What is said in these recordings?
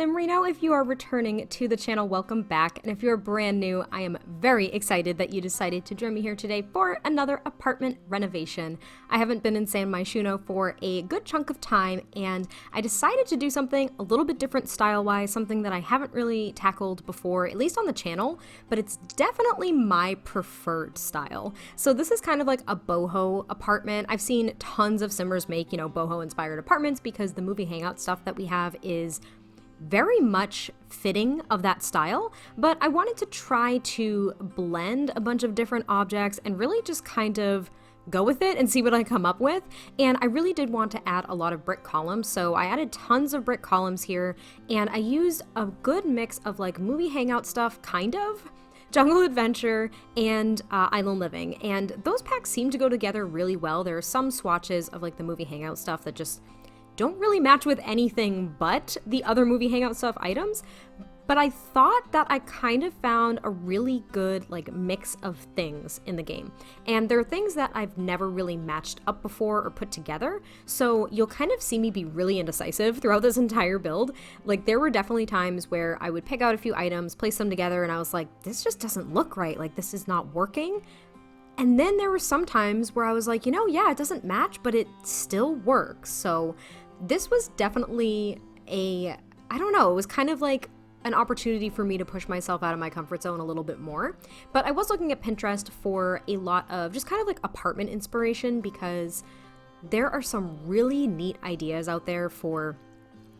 MissSimReno. If you are returning to the channel, welcome back. And if you're brand new, I am very excited that you decided to join me here today for another apartment renovation. I haven't been inside MyShuno for a good chunk of time, and I decided to do something a little bit different style-wise, something that I haven't really tackled before, at least on the channel, but it's definitely my preferred style. So this is kind of like a boho apartment. I've seen tons of simmers make, boho-inspired apartments because the movie hangout stuff that we have is very much fitting of that style, but I wanted to try to blend a bunch of different objects and really just kind of go with it and see what I come up with. And I really did want to add a lot of brick columns, so I added tons of brick columns here, and I used a good mix of like movie hangout stuff, kind of, Jungle Adventure, and Island Living, and those packs seem to go together really well. There are some swatches of like the movie hangout stuff that just don't really match with anything but the other movie hangout stuff items, but I thought that I kind of found a really good like mix of things in the game, and there are things that I've never really matched up before or put together, so you'll kind of see me be really indecisive throughout this entire build. Like, there were definitely times where I would pick out a few items, place them together, and I was like, this just doesn't look right, like this is not working. And then there were some times where I was like, yeah, it doesn't match, but it still works. So this was definitely I don't know, it was kind of like an opportunity for me to push myself out of my comfort zone a little bit more. But I was looking at Pinterest for a lot of just kind of like apartment inspiration, because there are some really neat ideas out there for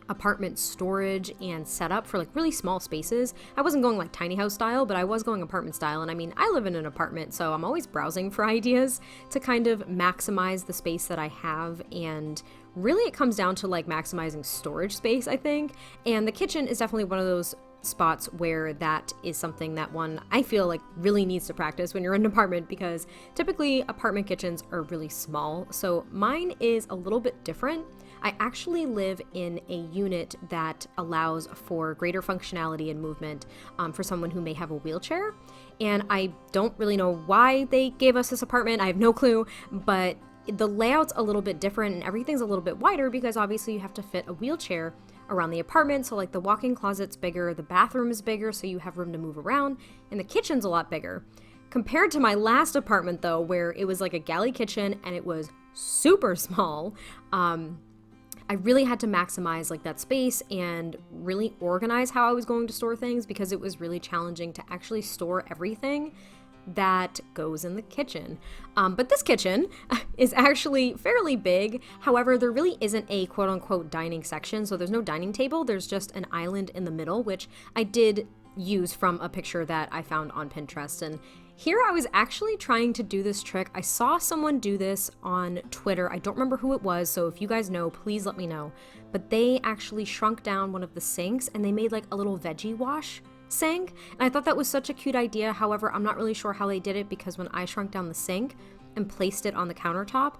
apartment storage and setup for like really small spaces. I wasn't going like tiny house style, but I was going apartment style, and I mean, I live in an apartment, so I'm always browsing for ideas to kind of maximize the space that I have, and really it comes down to like maximizing storage space, I think. And the kitchen is definitely one of those spots where that is something that one I feel like really needs to practice when you're in an apartment, because typically apartment kitchens are really small. So mine is a little bit different. I actually live in a unit that allows for greater functionality and movement for someone who may have a wheelchair. And I don't really know why they gave us this apartment. I have no clue, but the layout's a little bit different and everything's a little bit wider because obviously you have to fit a wheelchair around the apartment. So like the walk-in closet's bigger, the bathroom is bigger, so you have room to move around, and the kitchen's a lot bigger. Compared to my last apartment though, where it was like a galley kitchen and it was super small, I really had to maximize like that space and really organize how I was going to store things, because it was really challenging to actually store everything that goes in the kitchen. But this kitchen is actually fairly big. However, there really isn't a quote-unquote dining section, so there's no dining table. There's just an island in the middle, which I did use from a picture that I found on Pinterest. And here I was actually trying to do this trick. I saw someone do this on Twitter. I don't remember who it was, so if you guys know, please let me know. But they actually shrunk down one of the sinks and they made like a little veggie wash sink, and I thought that was such a cute idea. However, I'm not really sure how they did it, because when I shrunk down the sink and placed it on the countertop,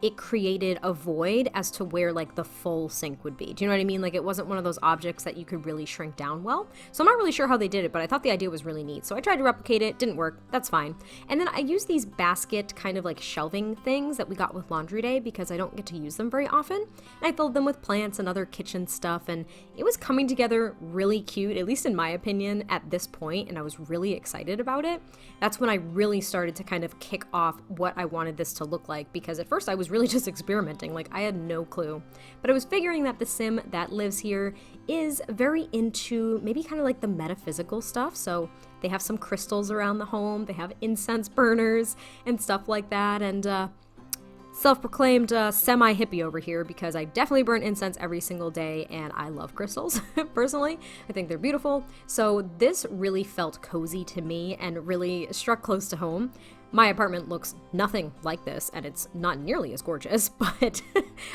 it created a void as to where like the full sink would be. Do you know what I mean? Like, it wasn't one of those objects that you could really shrink down well. So I'm not really sure how they did it, but I thought the idea was really neat. So I tried to replicate it, didn't work, that's fine. And then I used these basket kind of like shelving things that we got with laundry day, because I don't get to use them very often. And I filled them with plants and other kitchen stuff, and it was coming together really cute, at least in my opinion, at this point, and I was really excited about it. That's when I really started to kind of kick off what I wanted this to look like, because at first I was really just experimenting, like I had no clue. But I was figuring that the sim that lives here is very into maybe kind of like the metaphysical stuff, so they have some crystals around the home, they have incense burners and stuff like that, and self-proclaimed semi-hippie over here, because I definitely burn incense every single day and I love crystals. Personally, I think they're beautiful. So this really felt cozy to me and really struck close to home. My apartment looks nothing like this, and it's not nearly as gorgeous, but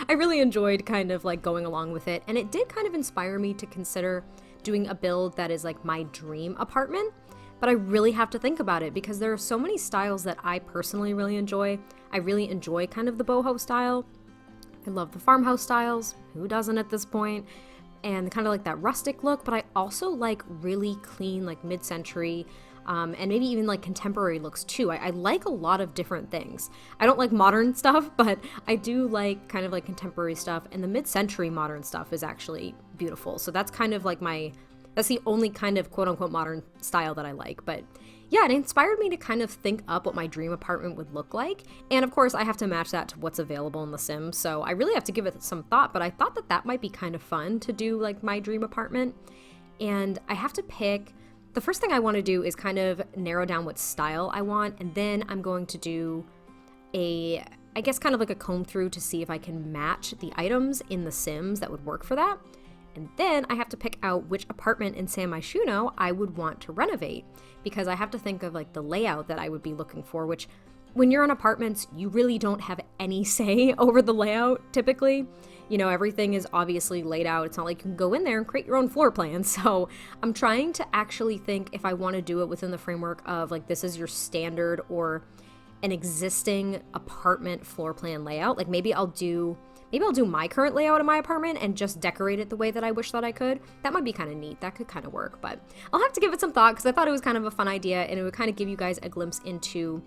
I really enjoyed kind of like going along with it, and it did kind of inspire me to consider doing a build that is like my dream apartment. But I really have to think about it, because there are so many styles that I personally really enjoy. I really enjoy kind of the boho style. I love the farmhouse styles. Who doesn't at this point? And kind of like that rustic look, but I also like really clean, like mid-century and maybe even like contemporary looks too. I like a lot of different things. I don't like modern stuff, but I do like kind of like contemporary stuff, and the mid-century modern stuff is actually beautiful. So that's kind of like that's the only kind of quote unquote modern style that I like. But yeah, it inspired me to kind of think up what my dream apartment would look like. And of course, I have to match that to what's available in The Sims. So I really have to give it some thought, but I thought that that might be kind of fun to do like my dream apartment. And I have to pick, the first thing I want to do is kind of narrow down what style I want. And then I'm going to do I guess kind of like a comb through to see if I can match the items in The Sims that would work for that. And then I have to pick out which apartment in MyShuno I would want to renovate, because I have to think of like the layout that I would be looking for, which when you're in apartments, you really don't have any say over the layout typically. You know, everything is obviously laid out. It's not like you can go in there and create your own floor plan. So I'm trying to actually think if I want to do it within the framework of like, this is your standard or an existing apartment floor plan layout. Like maybe I'll do my current layout of my apartment and just decorate it the way that I wish that I could. That might be kind of neat. That could kind of work, but I'll have to give it some thought because I thought it was kind of a fun idea, and it would kind of give you guys a glimpse into,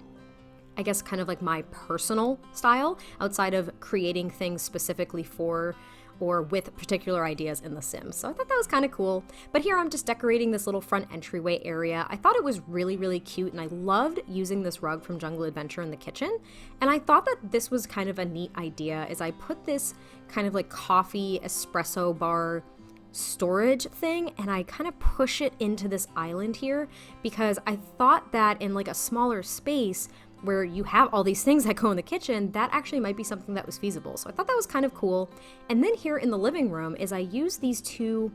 I guess, kind of like my personal style outside of creating things specifically for or with particular ideas in The Sims. So I thought that was kind of cool. But here I'm just decorating this little front entryway area. I thought it was really, really cute, and I loved using this rug from Jungle Adventure in the kitchen. And I thought that this was kind of a neat idea, as I put this kind of like coffee espresso bar storage thing, and I kind of push it into this island here, because I thought that in like a smaller space where you have all these things that go in the kitchen, that actually might be something that was feasible. So I thought that was kind of cool. And then here in the living room is I use these two,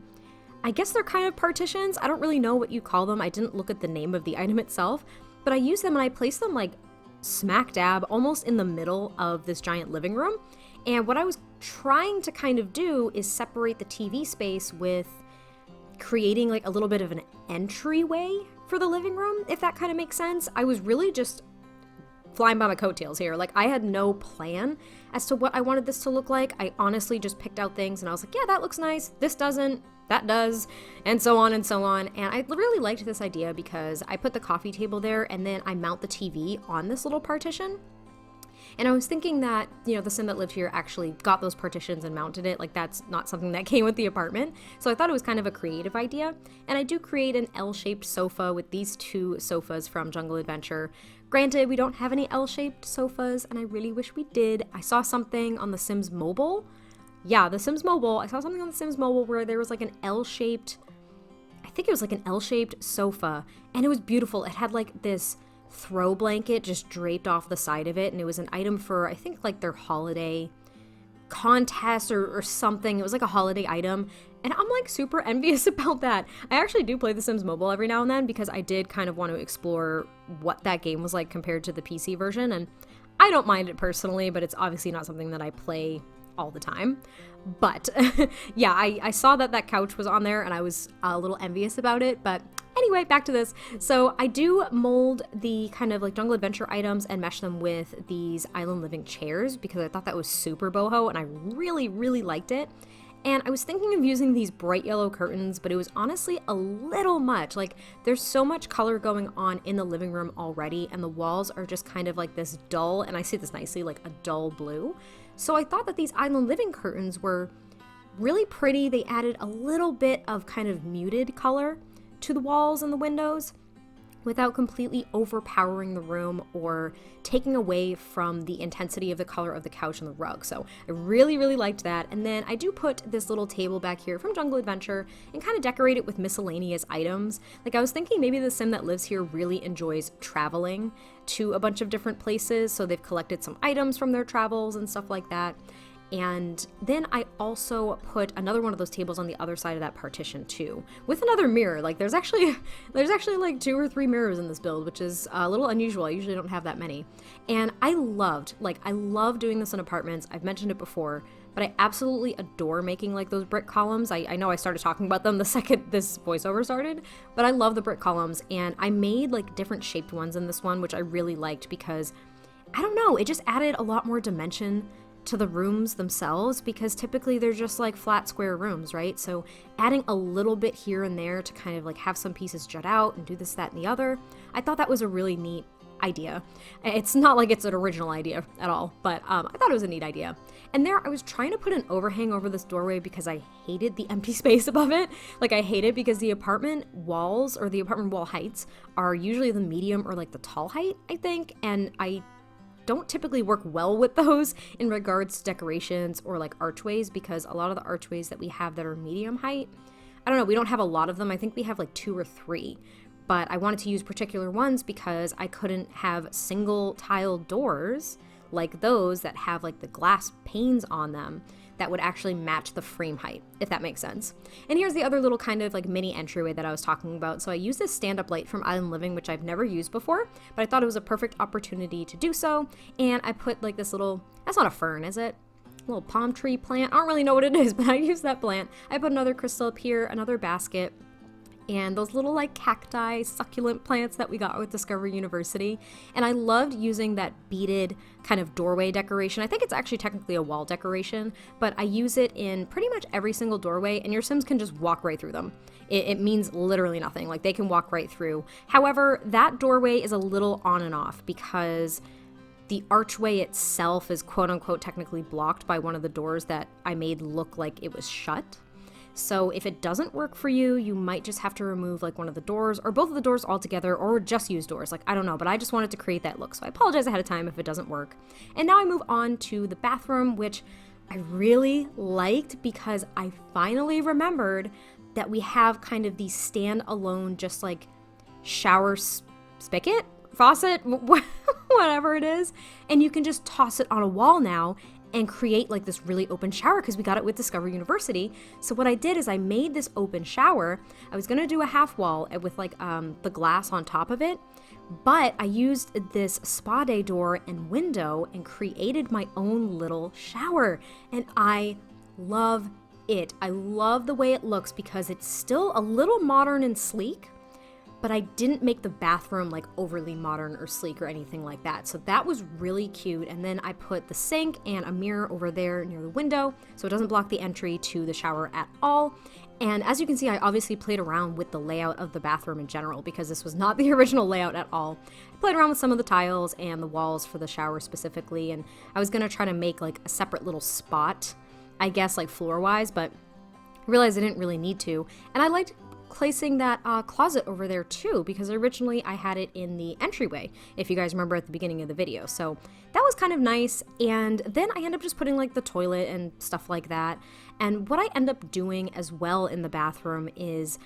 I guess they're kind of partitions. I don't really know what you call them. I didn't look at the name of the item itself, but I use them and I place them like smack dab almost in the middle of this giant living room. And what I was trying to kind of do is separate the TV space with creating like a little bit of an entryway for the living room, if that kind of makes sense. I was really just flying by my coattails here. Like, I had no plan as to what I wanted this to look like. I honestly just picked out things and I was like, yeah, that looks nice. This doesn't, that does, and so on and so on. And I really liked this idea because I put the coffee table there and then I mount the TV on this little partition. And I was thinking that, you know, the Sim that lived here actually got those partitions and mounted it. Like, that's not something that came with the apartment. So I thought it was kind of a creative idea. And I do create an L-shaped sofa with these two sofas from Jungle Adventure. Granted, we don't have any L-shaped sofas, and I really wish we did. I saw something on The Sims Mobile. Yeah, The Sims Mobile. I saw something on The Sims Mobile where there was like an L-shaped, I think it was like an L-shaped sofa, and it was beautiful. It had like this throw blanket just draped off the side of it, and it was an item for, I think, like their holiday contest or something. It was like a holiday item, and I'm like super envious about that. I actually do play The Sims Mobile every now and then because I did kind of want to explore what that game was like compared to the PC version, and I don't mind it personally, but it's obviously not something that I play all the time. But yeah, I saw that that couch was on there and I was a little envious about it. But anyway, back to this. So I do mold the kind of like Jungle Adventure items and mesh them with these island living chairs because I thought that was super boho and I really, really liked it. And I was thinking of using these bright yellow curtains, but it was honestly a little much. Like, there's so much color going on in the living room already, and the walls are just kind of like this dull, and I say this nicely, like a dull blue. So I thought that these island living curtains were really pretty. They added a little bit of kind of muted color to the walls and the windows without completely overpowering the room or taking away from the intensity of the color of the couch and the rug. So I really, really liked that. And then I do put this little table back here from Jungle Adventure and kind of decorate it with miscellaneous items. Like, I was thinking maybe the Sim that lives here really enjoys traveling to a bunch of different places, so they've collected some items from their travels and stuff like that. And then I also put another one of those tables on the other side of that partition too, with another mirror. Like, there's actually like 2 or 3 mirrors in this build, which is a little unusual. I usually don't have that many. And I love doing this in apartments. I've mentioned it before, but I absolutely adore making like those brick columns. I know I started talking about them the second this voiceover started, but I love the brick columns, and I made like different shaped ones in this one, which I really liked because, I don't know, it just added a lot more dimension to the rooms themselves, because typically they're just like flat square rooms, right? So adding a little bit here and there to kind of like have some pieces jut out and do this, that, and the other, I thought that was a really neat idea. It's not like it's an original idea at all, but I thought it was a neat idea. And there I was trying to put an overhang over this doorway because I hated the empty space above it. Like, I hate it because the apartment walls, or the apartment wall heights, are usually the medium or like the tall height, I think, and I don't typically work well with those in regards to decorations or like archways, because a lot of the archways that we have that are medium height, I don't know, we don't have a lot of them. I think we have like 2 or 3. But I wanted to use particular ones because I couldn't have single tile doors like those that have like the glass panes on them that would actually match the frame height, if that makes sense. And here's the other little kind of like mini entryway that I was talking about. So I used this stand-up light from Island Living, which I've never used before, but I thought it was a perfect opportunity to do so. And I put like this little, that's not a fern, is it? A little palm tree plant. I don't really know what it is, but I used that plant. I put another crystal up here, another basket, and those little like cacti succulent plants that we got with Discovery University. And I loved using that beaded kind of doorway decoration. I think it's actually technically a wall decoration, but I use it in pretty much every single doorway, and your Sims can just walk right through them. It means literally nothing. Like, they can walk right through. However, that doorway is a little on and off because the archway itself is quote unquote technically blocked by one of the doors that I made look like it was shut. So if it doesn't work for you, you might just have to remove like one of the doors or both of the doors altogether, or just use doors. Like, I don't know, but I just wanted to create that look. So I apologize ahead of time if it doesn't work. And now I move on to the bathroom, which I really liked because I finally remembered that we have kind of the stand-alone, just like shower spigot, faucet, whatever it is. And you can just toss it on a wall now and create like this really open shower, because we got it with Discovery University. So what I did is I made this open shower. I was gonna do a half wall with like the glass on top of it, but I used this spa day door and window and created my own little shower. And I love it. I love the way it looks because it's still a little modern and sleek, but I didn't make the bathroom like overly modern or sleek or anything like that. So that was really cute. And then I put the sink and a mirror over there near the window so it doesn't block the entry to the shower at all. And as you can see, I obviously played around with the layout of the bathroom in general because this was not the original layout at all. I played around with some of the tiles and the walls for the shower specifically, and I was gonna try to make like a separate little spot, I guess, like floor-wise, but I realized I didn't really need to. And I liked placing that closet over there too, because originally I had it in the entryway, if you guys remember at the beginning of the video. So that was kind of nice. And then I end up just putting like the toilet and stuff like that. And what I end up doing as well in the bathroom is,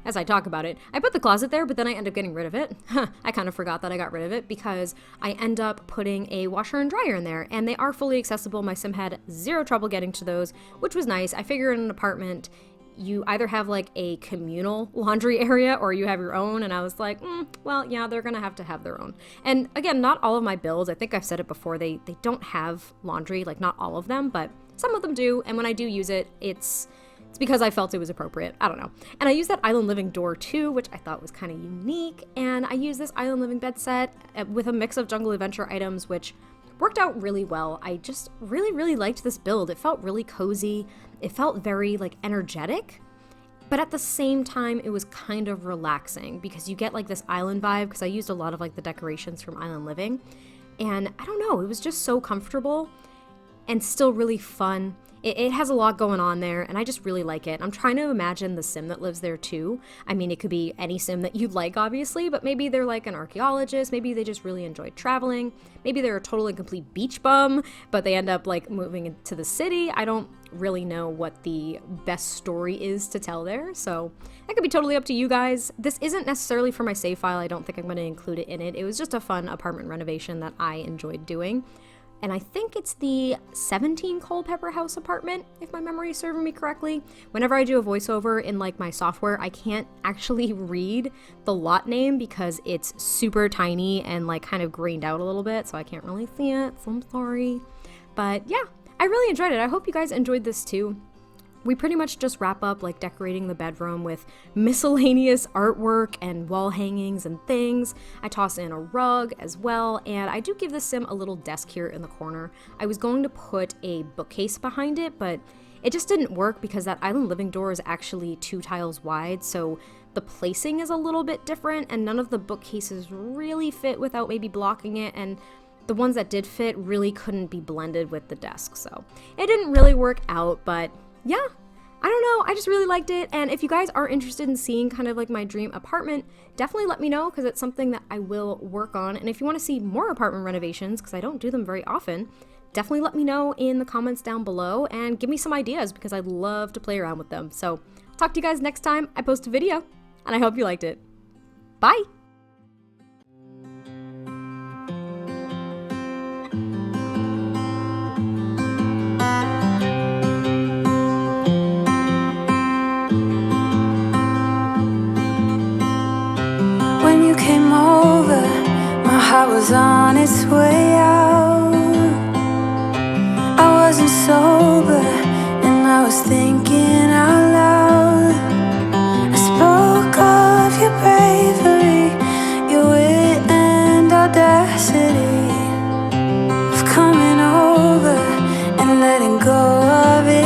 as I talk about it, I put the closet there, but then I end up getting rid of it. I kind of forgot that I got rid of it because I end up putting a washer and dryer in there, and they are fully accessible. My Sim had zero trouble getting to those, which was nice. I figure in an apartment, you either have like a communal laundry area or you have your own, and I was like, well, yeah, they're gonna have to have their own. And again, not all of my builds, I think I've said it before, they don't have laundry, like not all of them, but some of them do, and when I do use it, it's because I felt it was appropriate. I don't know. And I use that Island Living door too, which I thought was kind of unique, and I use this Island Living bed set with a mix of Jungle Adventure items, which worked out really well. I just really liked this build. It felt really cozy. It felt very like energetic, but at the same time it was kind of relaxing because you get like this island vibe, because I used a lot of like the decorations from Island Living, and I don't know, it was just so comfortable and still really fun. It has a lot going on there, and I just really like it. I'm trying to imagine the Sim that lives there too. I mean, it could be any Sim that you'd like, obviously, but maybe they're like an archaeologist. Maybe they just really enjoyed traveling. Maybe they're a total and complete beach bum, but they end up like moving into the city. I don't really know what the best story is to tell there, so that could be totally up to you guys. This isn't necessarily for my save file. I don't think I'm going to include it in it. It was just a fun apartment renovation that I enjoyed doing. And I think it's the 17 Culpepper House apartment, if my memory is serving me correctly. Whenever I do a voiceover in like my software, I can't actually read the lot name because it's super tiny and like kind of grained out a little bit, so I can't really see it, so I'm sorry. But yeah, I really enjoyed it. I hope you guys enjoyed this too. we pretty much just wrap up like decorating the bedroom with miscellaneous artwork and wall hangings and things. I toss in a rug as well, and I do give the sim a little desk here in the corner. I was going to put a bookcase behind it, but it just didn't work because that island living door is actually 2 tiles wide, so the placing is a little bit different, and none of the bookcases really fit without maybe blocking it, and the ones that did fit really couldn't be blended with the desk, so it didn't really work out. But yeah, I don't know, I just really liked it. And if you guys are interested in seeing kind of like my dream apartment, definitely let me know, because it's something that I will work on. And if you want to see more apartment renovations, because I don't do them very often, definitely let me know in the comments down below and give me some ideas, because I'd love to play around with them. So talk to you guys next time I post a video, and I hope you liked it. Bye! When you came over, my heart was on its way out. I wasn't sober, and I was thinking out loud. I spoke of your bravery, your wit and audacity, of coming over and letting go of it.